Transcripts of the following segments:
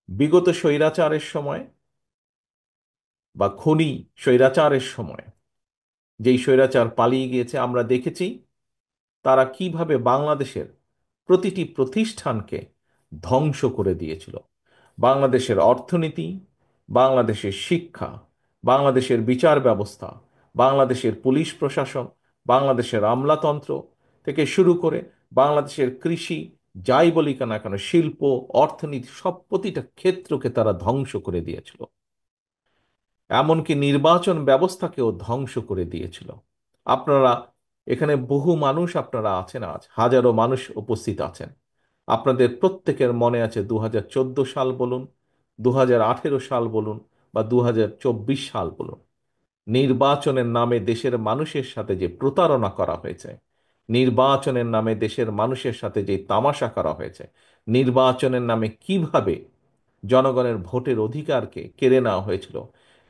বিগত স্বৈরাচারের সময় বা খুনি স্বৈরাচারের সময় যেই স্বৈরাচার পালিয়ে গিয়েছে, আমরা দেখেছি তারা কিভাবে বাংলাদেশের প্রতিটি প্রতিষ্ঠানকে ধ্বংস করে দিয়েছিল। বাংলাদেশের অর্থনীতি, বাংলাদেশের শিক্ষা, বাংলাদেশের বিচার ব্যবস্থা, বাংলাদেশের পুলিশ প্রশাসন, বাংলাদেশের আমলাতন্ত্র থেকে শুরু করে বাংলাদেশের কৃষি, যাই বলি না কেন, শিল্প, অর্থনীতি, সব প্রতিটা ক্ষেত্রকে তারা ধ্বংস করে দিয়েছিল। এমনকি নির্বাচন ব্যবস্থাকেও ধ্বংস করে দিয়েছিল। আপনারা এখানে বহু মানুষ আপনারা আছেন, আজ হাজারো মানুষ উপস্থিত আছেন। আপনাদের প্রত্যেকের মনে আছে 2014 সাল বলুন, 2018 সাল বলুন, বা 2024 সাল বলুন, নির্বাচনের নামে দেশের মানুষের সাথে যে প্রতারণা করা হয়েছে, নির্বাচনের নামে দেশের মানুষের সাথে যে তামাশা করা হয়েছে, নির্বাচনের নামে কিভাবে জনগণের ভোটের অধিকারকে কেড়ে নেওয়া হয়েছিল,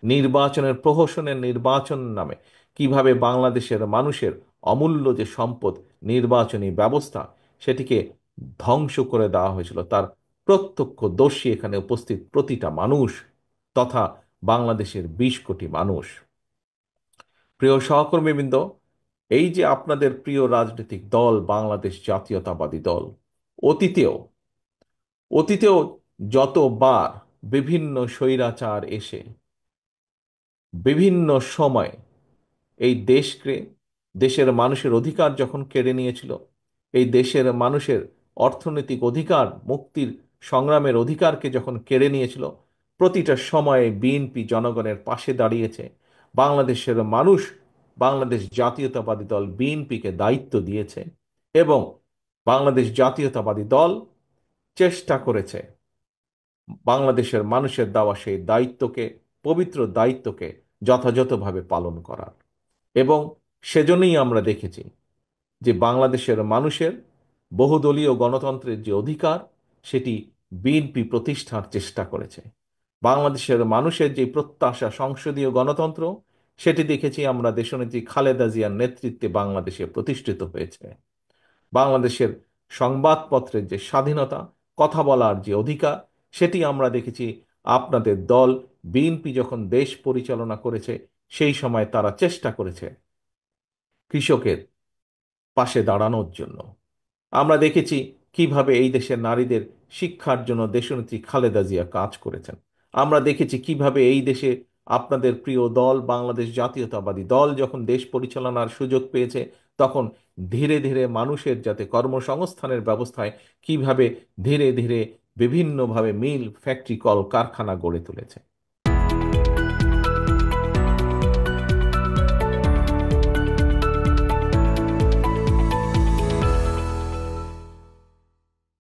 নির্বাচনের প্রহসনের নির্বাচনের নামে কিভাবে বাংলাদেশের মানুষের অমূল্য যে সম্পদ নির্বাচনী ব্যবস্থা, সেটিকে ধ্বংস করে দেওয়া হয়েছিল, তার প্রত্যক্ষদর্শী এখানে উপস্থিত প্রতিটা মানুষ তথা বাংলাদেশের 20 কোটি মানুষ। প্রিয় সহকর্মীবৃন্দ, এই যে আপনাদের প্রিয় রাজনৈতিক দল বাংলাদেশ জাতীয়তাবাদী দল, অতীতেও অতীতেও যতবার বিভিন্ন স্বৈরাচার এসে বিভিন্ন সময় এই দেশকে, দেশের মানুষের অধিকার যখন কেড়ে নিয়েছিল, এই দেশের মানুষের অর্থনৈতিক অধিকার, মুক্তির সংগ্রামের অধিকারকে যখন কেড়ে নিয়েছিল, প্রতিটা সময়ে বিএনপি জনগণের পাশে দাঁড়িয়েছে। বাংলাদেশের মানুষ বাংলাদেশ জাতীয়তাবাদী দল বিএনপিকে দায়িত্ব দিয়েছে, এবং বাংলাদেশ জাতীয়তাবাদী দল চেষ্টা করেছে বাংলাদেশের মানুষের দেওয়া সেই দায়িত্বকে, পবিত্র দায়িত্বকে যথাযথভাবে পালন করার। এবং সেজন্যই আমরা দেখেছি যে বাংলাদেশের মানুষের বহুদলীয় গণতন্ত্রের যে অধিকার, সেটি বিএনপি প্রতিষ্ঠার চেষ্টা করেছে। বাংলাদেশের মানুষের যে প্রত্যাশা সংসদীয় গণতন্ত্র, সেটি দেখেছি আমরা দেশনেত্রী খালেদা জিয়ার নেতৃত্বে বাংলাদেশে প্রতিষ্ঠিত হয়েছে। বাংলাদেশের সংবাদপত্রের যে স্বাধীনতা, কথা বলার যে অধিকার, সেটি আমরা দেখেছি আপনাদের দল বিএনপি যখন দেশ পরিচালনা করেছে, সেই সময় তারা চেষ্টা করেছে কৃষকের পাশে দাঁড়ানোর জন্য। আমরা দেখেছি কিভাবে এই দেশের নারীদের শিক্ষার জন্য দেশনেত্রী খালেদা জিয়া কাজ করেছেন। আমরা দেখেছি কিভাবে এই দেশে আপনাদের প্রিয় দল বাংলাদেশ জাতীয়তাবাদী দল যখন দেশ পরিচালনার সুযোগ পেয়েছে, তখন ধীরে ধীরে মানুষের যাতে কর্মসংস্থানের ব্যবস্থায় কিভাবে ধীরে ধীরে বিভিন্নভাবে মিল, ফ্যাক্টরি, কল কারখানা গড়ে তুলেছে।